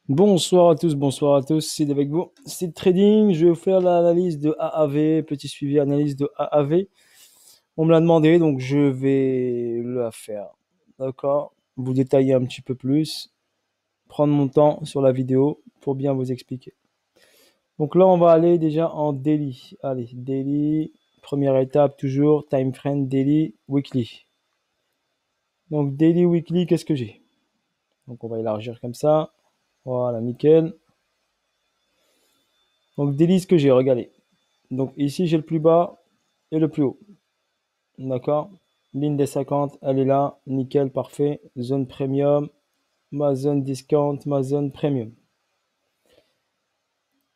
Bonsoir à tous, c'est avec vous. C'est Trading, je vais vous faire l'analyse de AAV, petit suivi analyse de AAV. On me l'a demandé, donc je vais la faire. D'accord? Vous détailler un petit peu plus, prendre mon temps sur la vidéo pour bien vous expliquer. Donc là, on va aller déjà en daily. Allez, daily, première étape toujours, time frame, daily, weekly. Donc daily, weekly, qu'est-ce que j'ai? Donc on va élargir comme ça. Voilà, nickel. Donc daily, ce que j'ai, regardez. Donc ici, j'ai le plus bas et le plus haut. D'accord? Ligne des 50, elle est là. Nickel, parfait. Zone premium. Ma zone discount, ma zone premium.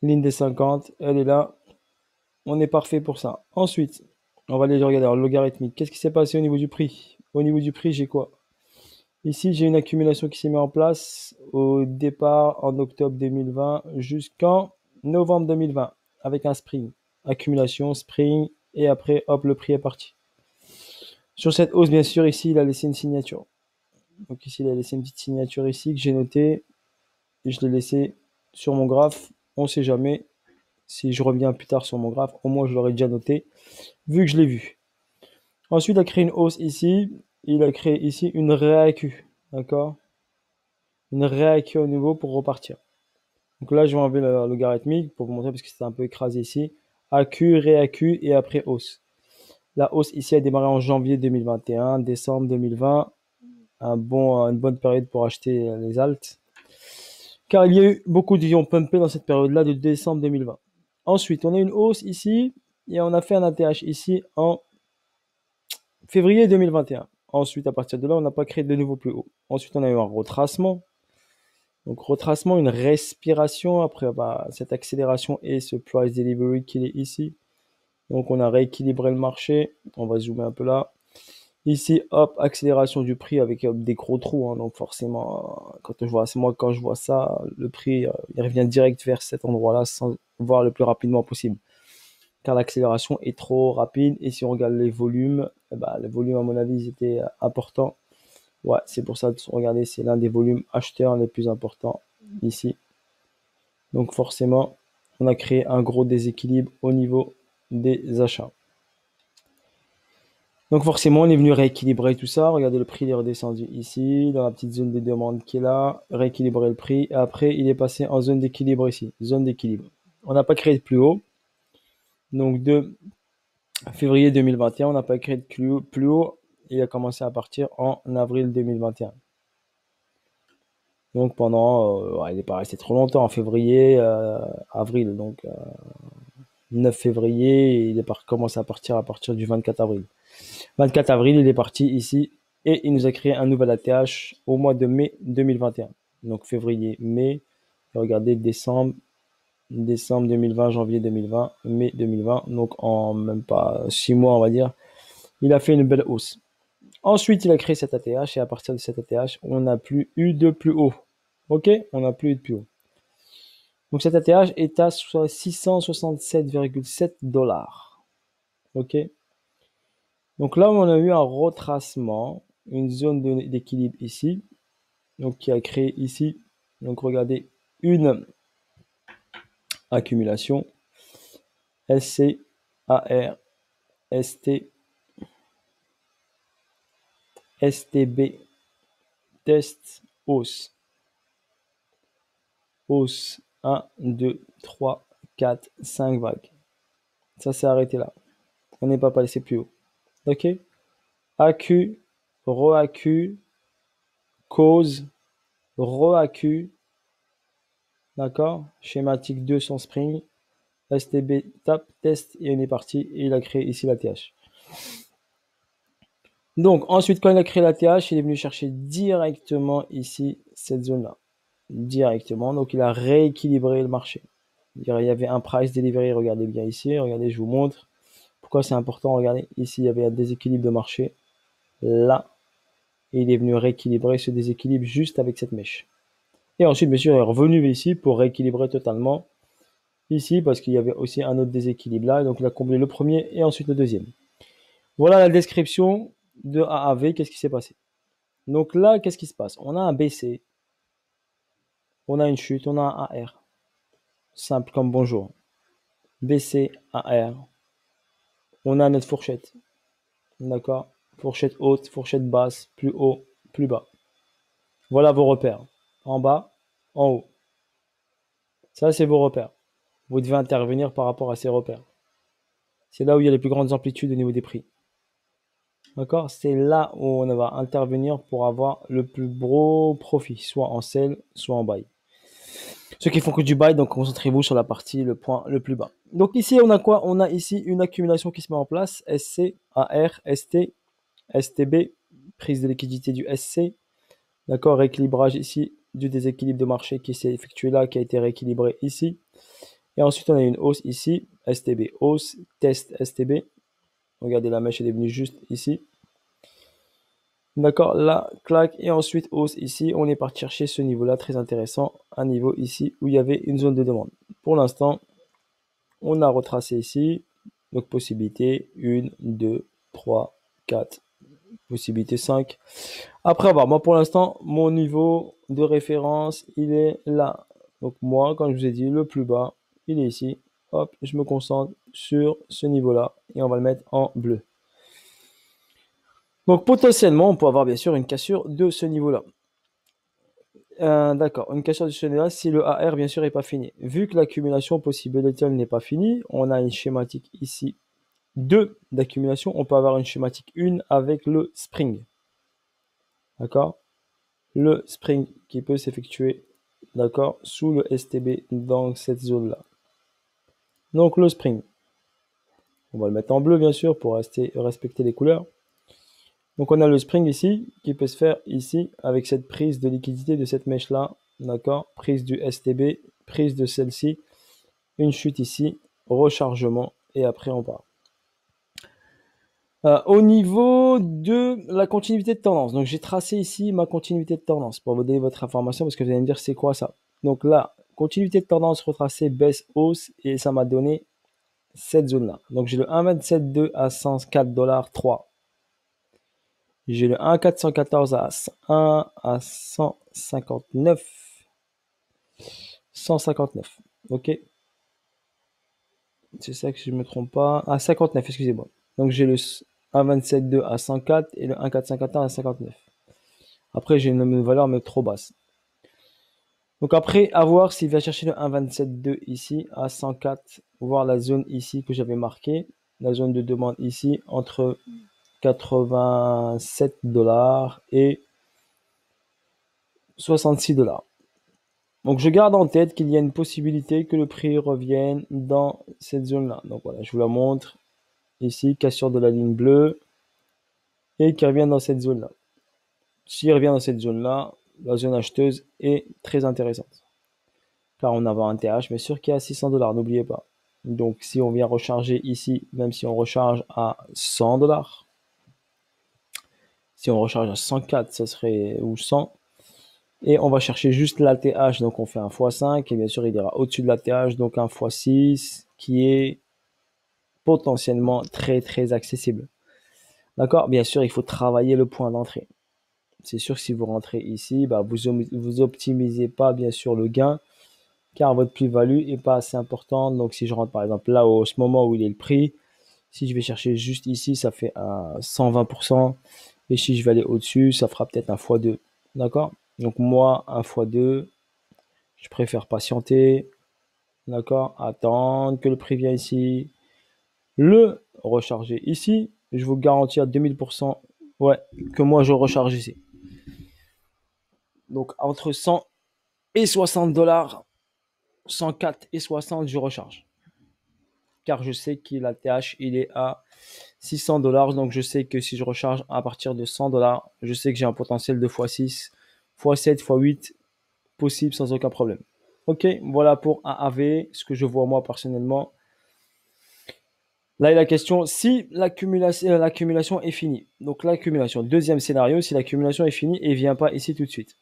Ligne des 50, elle est là. On est parfait pour ça. Ensuite, on va aller regarder en logarithmique. Qu'est-ce qui s'est passé au niveau du prix? Au niveau du prix, j'ai quoi? Ici, j'ai une accumulation qui s'est mise en place au départ en octobre 2020 jusqu'en novembre 2020 avec un spring. Accumulation, spring, et après, hop, le prix est parti. Sur cette hausse, bien sûr, ici, il a laissé une signature. Donc ici, il a laissé une petite signature ici que j'ai notée. Et je l'ai laissé sur mon graphe. On ne sait jamais. Si je reviens plus tard sur mon graphe, au moins je l'aurais déjà noté, vu que je l'ai vu. Ensuite, il a créé une hausse ici. Il a créé ici une réacu. D'accord? Une réacu au nouveau pour repartir. Donc là, je vais enlever le logarithmique pour vous montrer parce que c'était un peu écrasé ici. AQ, réacu et après hausse. La hausse ici a démarré en janvier 2021, décembre 2020. Une bonne période pour acheter les alts. Car il y a eu beaucoup de ont pumpé dans cette période-là de décembre 2020. Ensuite, on a une hausse ici et on a fait un ATH ici en février 2021. Ensuite, à partir de là, on n'a pas créé de nouveau plus haut. Ensuite, on a eu un retracement. Donc, retracement, une respiration après cette accélération et ce price delivery qui est ici. Donc, on a rééquilibré le marché. On va zoomer un peu là. Ici, hop, accélération du prix avec des gros trous. Hein, donc forcément, quand je vois ça, le prix, il revient direct vers cet endroit-là sans voir le plus rapidement possible. Car l'accélération est trop rapide. Et si on regarde les volumes, les volumes, à mon avis, ils étaient importants. Ouais, c'est pour ça, regardez, c'est l'un des volumes acheteurs les plus importants ici. Donc forcément, on a créé un gros déséquilibre au niveau des achats. Donc forcément, on est venu rééquilibrer tout ça. Regardez, le prix il est redescendu ici, dans la petite zone de demande qui est là, rééquilibrer le prix. Et après, il est passé en zone d'équilibre ici, zone d'équilibre. On n'a pas créé de plus haut. Donc de février 2021, on n'a pas créé de plus haut. Il a commencé à partir en avril 2021. Donc pendant, il n'est pas resté trop longtemps, en février, avril. Donc 9 février, il est commencé à partir du 24 avril. 24 avril, il est parti ici et il nous a créé un nouvel ATH au mois de mai 2021. Donc février, mai, regardez décembre 2020, janvier 2020, mai 2020. Donc en même pas 6 mois, on va dire, il a fait une belle hausse. Ensuite, il a créé cet ATH et à partir de cet ATH, on n'a plus eu de plus haut. Ok? On n'a plus eu de plus haut. Donc cet ATH est à 667,7 dollars. Ok? Donc là, on a eu un retracement, une zone d'équilibre ici, donc qui a créé ici. Donc regardez, une accumulation SC, AR, ST, STB, test, hausse. Hausse 1, 2, 3, 4, 5 vagues. Ça s'est arrêté là. On n'est pas passé plus haut. Ok? AQ, re-AQ, cause, re-AQ, d'accord? Schématique 2 sans spring, STB, tap, test, et on est parti, et il a créé ici la TH. Donc, ensuite, quand il a créé la TH, il est venu chercher directement ici, cette zone-là. Directement, donc il a rééquilibré le marché. Il y avait un price delivery, regardez bien ici, regardez, je vous montre. Pourquoi c'est important, regardez, ici, il y avait un déséquilibre de marché, là, et il est venu rééquilibrer ce déséquilibre juste avec cette mèche. Et ensuite, bien sûr, il est revenu ici pour rééquilibrer totalement ici parce qu'il y avait aussi un autre déséquilibre là. Donc, il a comblé le premier et ensuite le deuxième. Voilà la description de AAV. Qu'est-ce qui s'est passé? Donc là, qu'est-ce qui se passe? On a un BC. On a une chute, on a un AR. Simple comme bonjour. BC, AR. On a notre fourchette. D'accord? Fourchette haute, fourchette basse, plus haut, plus bas. Voilà vos repères. En bas, en haut. Ça, c'est vos repères. Vous devez intervenir par rapport à ces repères. C'est là où il y a les plus grandes amplitudes au niveau des prix. D'accord? C'est là où on va intervenir pour avoir le plus gros profit, soit en sell, soit en buy. Ceux qui font que du buy, donc concentrez-vous sur la partie, le point le plus bas. Donc ici, on a quoi? On a ici une accumulation qui se met en place. SC, AR, ST, STB, prise de liquidité du SC. D'accord? Rééquilibrage ici du déséquilibre de marché qui s'est effectué là, qui a été rééquilibré ici. Et ensuite, on a une hausse ici, STB, hausse, test STB. Regardez, la mèche, elle est venue juste ici. D'accord, là, clac, et ensuite hausse ici. On est parti chercher ce niveau-là, très intéressant, un niveau ici où il y avait une zone de demande. Pour l'instant, on a retracé ici. Donc, possibilité 1, 2, 3, 4, possibilité 5. Après avoir, moi pour l'instant, mon niveau de référence, il est là. Donc, moi, quand je vous ai dit le plus bas, il est ici. Hop, je me concentre sur ce niveau-là et on va le mettre en bleu. Donc potentiellement, on peut avoir bien sûr une cassure de ce niveau-là. D'accord, une cassure de ce niveau-là si le AR bien sûr n'est pas fini. Vu que l'accumulation possible n'est pas finie, on a une schématique ici 2 d'accumulation. On peut avoir une schématique 1 avec le spring. D'accord? Le spring qui peut s'effectuer, d'accord, sous le STB dans cette zone-là. Donc le spring, on va le mettre en bleu bien sûr pour respecter les couleurs. Donc on a le spring ici qui peut se faire ici avec cette prise de liquidité de cette mèche là, d'accord, prise du STB, prise de celle-ci, une chute ici, rechargement et après on part. Au niveau de la continuité de tendance, donc j'ai tracé ici ma continuité de tendance pour vous donner votre information parce que vous allez me dire c'est quoi ça. Donc là, continuité de tendance retracée, baisse, hausse et ça m'a donné cette zone là. Donc j'ai le 1,27,2 à 104,3 $. J'ai le 1,414 à 1 à 159. 159. Ok. C'est ça que je ne me trompe pas. Ah, 59, excusez-moi. Donc j'ai le 1,27,2 à 104 et le 1,451 à 59. Après, j'ai une valeur mais trop basse. Donc après, à voir s'il va chercher le 1,27,2 ici à 104, voir la zone ici que j'avais marquée, la zone de demande ici entre 87 $ et 66 $. Donc je garde en tête qu'il y a une possibilité que le prix revienne dans cette zone-là. Donc voilà, je vous la montre ici, cassure de la ligne bleue et qui revient dans cette zone-là. S'il revient dans cette zone-là, la zone acheteuse est très intéressante. Car on a un TH, mais sûr qu'il est à 600 $, n'oubliez pas. Donc si on vient recharger ici, même si on recharge à 100 $, si on recharge à 104, ça serait, ou 100, et on va chercher juste l'ATH, donc on fait un x5, et bien sûr il ira au-dessus de l'ATH, donc un x6, qui est potentiellement très très accessible. D'accord? Bien sûr, il faut travailler le point d'entrée. C'est sûr que si vous rentrez ici, bah, vous optimisez pas bien sûr le gain, car votre plus-value est pas assez importante. Donc si je rentre par exemple là au ce moment où il est le prix, si je vais chercher juste ici, ça fait un 120%. Et si je vais aller au-dessus, ça fera peut-être un x2. D'accord? Donc moi, un x2, je préfère patienter. D'accord? Attendre que le prix vienne ici. Le recharger ici. Je vous garantis à 2000%, ouais, que moi je recharge ici. Donc entre 100 et 60 $, 104 et 60, je recharge. Car je sais que la TH, il est à 600 $. Donc je sais que si je recharge à partir de 100 $, je sais que j'ai un potentiel de x6, x7, x8 possible sans aucun problème. Ok, voilà pour AAV, ce que je vois moi personnellement. Là, il y a la question si l'accumulation est finie. Donc l'accumulation, deuxième scénario, si l'accumulation est finie et vient pas ici tout de suite.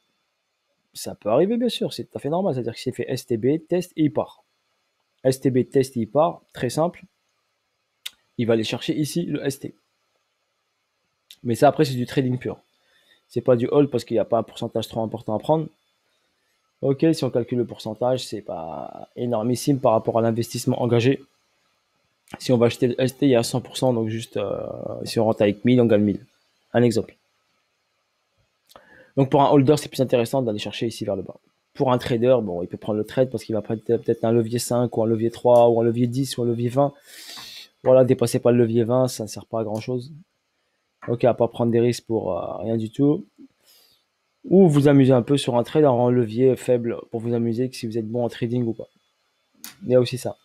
Ça peut arriver, bien sûr, c'est tout à fait normal. C'est-à-dire qu'il s'est fait STB, test et il part. STB, test et il part, très simple. Il va aller chercher ici le ST. Mais ça, après, c'est du trading pur. C'est pas du hold parce qu'il n'y a pas un pourcentage trop important à prendre. Ok, si on calcule le pourcentage, c'est pas énormissime par rapport à l'investissement engagé. Si on va acheter le ST, il y a 100%, donc juste si on rentre avec 1000, on gagne 1000. Un exemple. Donc pour un holder, c'est plus intéressant d'aller chercher ici vers le bas. Pour un trader, bon, il peut prendre le trade parce qu'il va prendre peut-être un levier 5 ou un levier 3 ou un levier 10 ou un levier 20. Voilà, dépassez pas le levier 20, ça ne sert pas à grand chose. Ok, à pas prendre des risques pour rien du tout. Ou vous amuser un peu sur un trade en levier faible pour vous amuser si vous êtes bon en trading ou pas. Il y a aussi ça.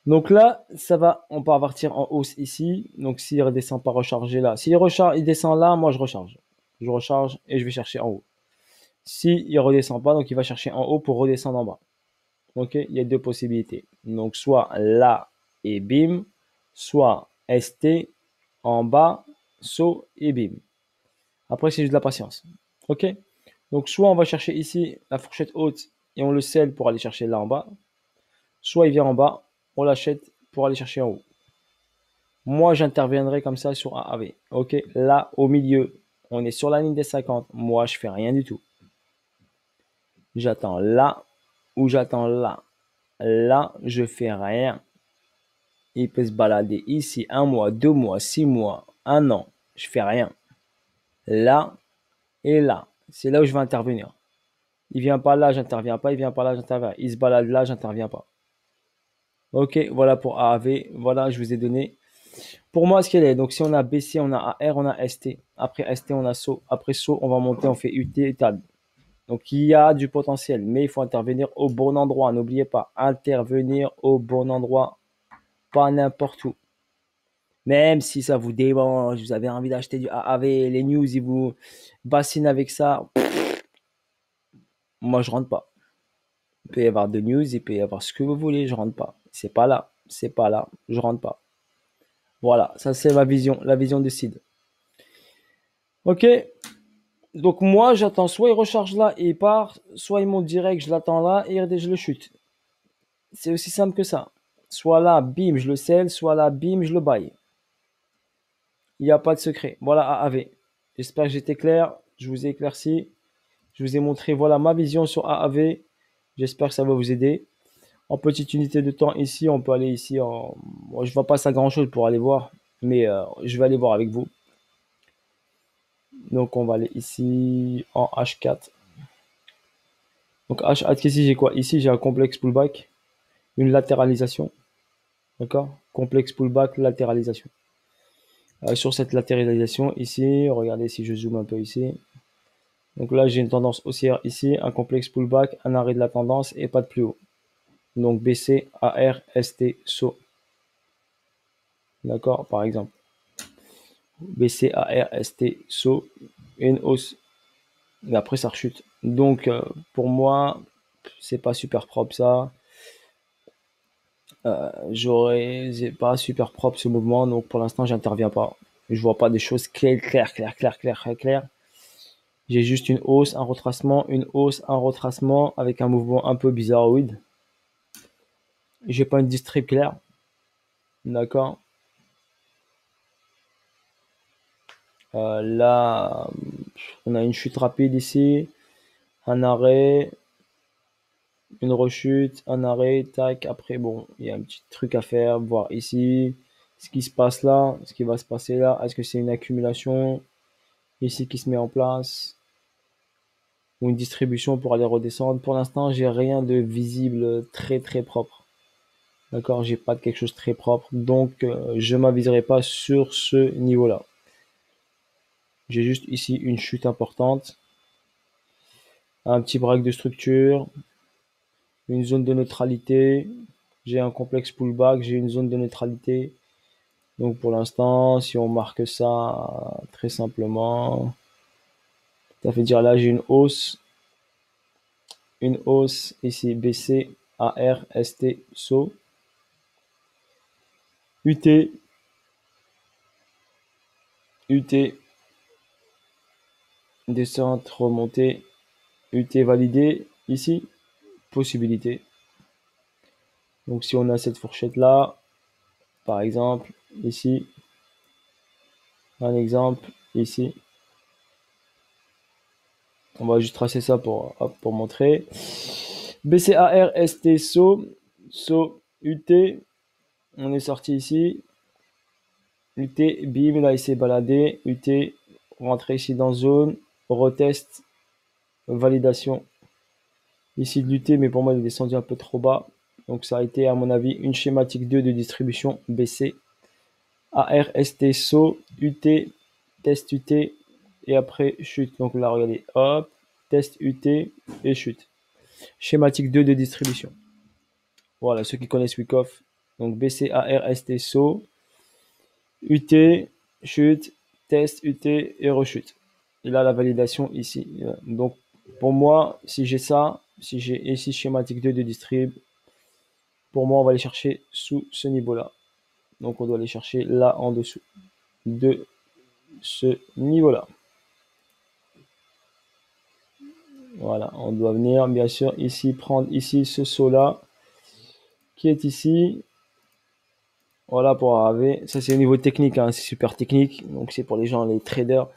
Donc là, ça va, on peut partir en hausse ici. Donc s'il redescend pas recharger là. S'il il descend là, moi je recharge. Je recharge et je vais chercher en haut. Si il redescend pas, donc il va chercher en haut pour redescendre en bas. Ok, il y a deux possibilités. Donc soit là et bim, soit ST en bas, saut et bim. Après, c'est juste de la patience. Ok, donc soit on va chercher ici la fourchette haute et on le scelle pour aller chercher là en bas, soit il vient en bas, on l'achète pour aller chercher en haut. Moi, j'interviendrai comme ça sur AAV. Ok, là au milieu, on est sur la ligne des 50. Moi, je fais rien du tout. J'attends là ou j'attends là. Là, je fais rien. Il peut se balader ici 1 mois, 2 mois, 6 mois, 1 an. Je fais rien. Là et là. C'est là où je vais intervenir. Il vient pas là, j'interviens pas. Il vient pas là, j'interviens. Il se balade là, j'interviens pas. Ok, voilà pour AAV. Voilà, je vous ai donné. Pour moi, ce qu'elle est. Donc, si on a BC, on a AR, on a ST. Après ST, on a SO. Après SO, on va monter, on fait UT et TAD. Donc, il y a du potentiel, mais il faut intervenir au bon endroit. N'oubliez pas, intervenir au bon endroit, pas n'importe où. Même si ça vous dérange, vous avez envie d'acheter du AAV, les news, ils vous bassinent avec ça. Moi, je rentre pas. Il peut y avoir de news, il peut y avoir ce que vous voulez, je rentre pas. C'est pas là, c'est pas là, je rentre pas. Voilà, ça c'est ma vision, la vision de Sid. Ok, donc moi j'attends soit il recharge là et il part, soit il monte direct, je l'attends là et je le chute. C'est aussi simple que ça. Soit là, bim, je le sell, soit là, bim, je le buy. Il n'y a pas de secret. Voilà AAV. J'espère que j'étais clair, je vous ai éclairci. Je vous ai montré voilà ma vision sur AAV. J'espère que ça va vous aider. En petite unité de temps ici, on peut aller ici en. Moi, je ne vois pas ça grand chose pour aller voir, mais je vais aller voir avec vous. Donc on va aller ici en H4. Donc H4 ici j'ai quoi? Ici j'ai un complexe pullback, une latéralisation. D'accord? Complexe pullback, latéralisation. Sur cette latéralisation ici, regardez si je zoome un peu ici. Donc là j'ai une tendance haussière ici, un complexe pullback, un arrêt de la tendance et pas de plus haut. Donc BC, AR, ST, SO. D'accord, par exemple. BC, AR, ST, SO, une hausse. Et après, ça rechute. Donc, pour moi, c'est pas super propre ça. C'est pas super propre ce mouvement. Donc, pour l'instant, j'interviens pas. Je vois pas des choses claires. J'ai juste une hausse, un retracement, une hausse, un retracement avec un mouvement un peu bizarroïde. J'ai pas une distrib claire. D'accord. Là, on a une chute rapide ici, un arrêt, une rechute, un arrêt, tac. Après, bon, il y a un petit truc à faire, voir ici, ce qui se passe là, ce qui va se passer là. Est-ce que c'est une accumulation ici qui se met en place ou une distribution pour aller redescendre? Pour l'instant, j'ai rien de visible très propre. D'accord, j'ai pas de quelque chose de très propre, donc je m'aviserai pas sur ce niveau-là. J'ai juste ici une chute importante, un petit break de structure, une zone de neutralité. J'ai un complexe pullback, j'ai une zone de neutralité. Donc pour l'instant, si on marque ça très simplement, ça fait dire là j'ai une hausse ici BC, AR, ST, SO, UT, UT, descente, remontée, UT validé ici, possibilité. Donc si on a cette fourchette là, par exemple ici, un exemple ici, On va juste tracer ça pour montrer. BCAR, ST, SO, SO, UT. On est sorti ici. UT, bim, là il s'est baladé. UT, rentré ici dans zone. Retest, validation. Ici de l'UT, mais pour moi il est descendu un peu trop bas. Donc ça a été à mon avis une schématique 2 de distribution BC. AR, ST, SO, UT, test UT et après chute. Donc là regardez, hop, test UT et chute. Schématique 2 de distribution. Voilà, ceux qui connaissent Wyckoff. Donc BC, AR, ST, SO, UT, chute, test UT et rechute. Et là la validation ici. Donc pour moi, si j'ai ça, si j'ai ici schématique 2 de distrib, pour moi on va aller chercher sous ce niveau-là. Donc on doit aller chercher là en dessous de ce niveau-là. Voilà, on doit venir bien sûr ici prendre ici ce saut-là qui est ici. Voilà pour arriver. Ça c'est au niveau technique, hein, c'est super technique. Donc c'est pour les gens, les traders,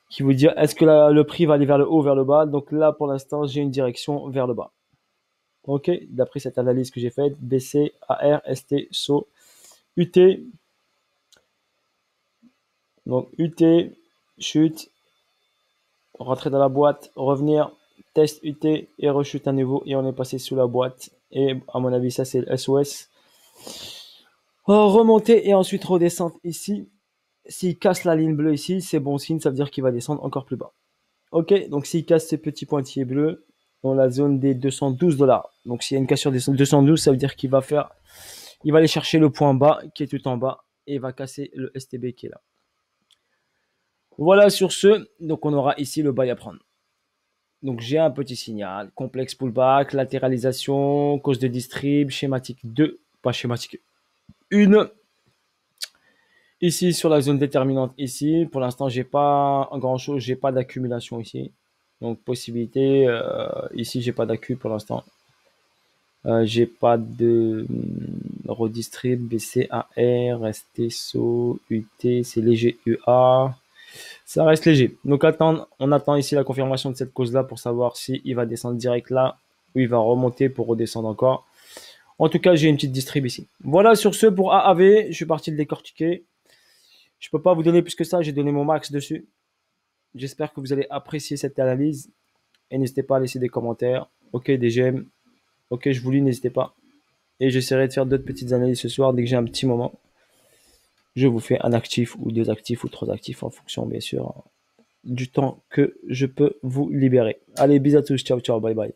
qui vous dire est-ce que le prix va aller vers le haut, vers le bas. Donc là pour l'instant j'ai une direction vers le bas. Ok, d'après cette analyse que j'ai faite, BC, AR, ST, SO, UT. Donc UT, chute, rentrer dans la boîte, revenir, test UT et rechute à nouveau et on est passé sous la boîte. Et à mon avis ça c'est le SOS. Remonter et ensuite redescendre ici. S'il casse la ligne bleue ici, c'est bon signe, ça veut dire qu'il va descendre encore plus bas. Ok, donc s'il casse ces petits pointillés bleus dans la zone des 212 $. Donc s'il y a une cassure des 212, ça veut dire qu'il va aller chercher le point bas qui est tout en bas et il va casser le STB qui est là. Voilà sur ce, donc on aura ici le buy à prendre. Donc j'ai un petit signal, complexe pullback, latéralisation, cause de distrib, schématique 2, pas schématique 1. Ici sur la zone déterminante ici, pour l'instant j'ai pas grand chose, j'ai pas d'accumulation ici. Donc possibilité, ici j'ai pas d'accu pour l'instant. J'ai pas de redistrib, BCAR, STSO, UT, c'est léger UA. Ça reste léger. Donc on attend ici la confirmation de cette cause-là pour savoir s'il va descendre direct là ou il va remonter pour redescendre encore. En tout cas, j'ai une petite distrib ici. Voilà sur ce pour AAV. Je suis parti le décortiquer. Je ne peux pas vous donner plus que ça. J'ai donné mon max dessus. J'espère que vous allez apprécier cette analyse. Et n'hésitez pas à laisser des commentaires. Ok, des j'aime. Ok, je vous lis, n'hésitez pas. Et j'essaierai de faire d'autres petites analyses ce soir dès que j'ai un petit moment. Je vous fais un actif ou 2 actifs ou 3 actifs en fonction, bien sûr, du temps que je peux vous libérer. Allez, bisous à tous. Ciao, ciao. Bye, bye.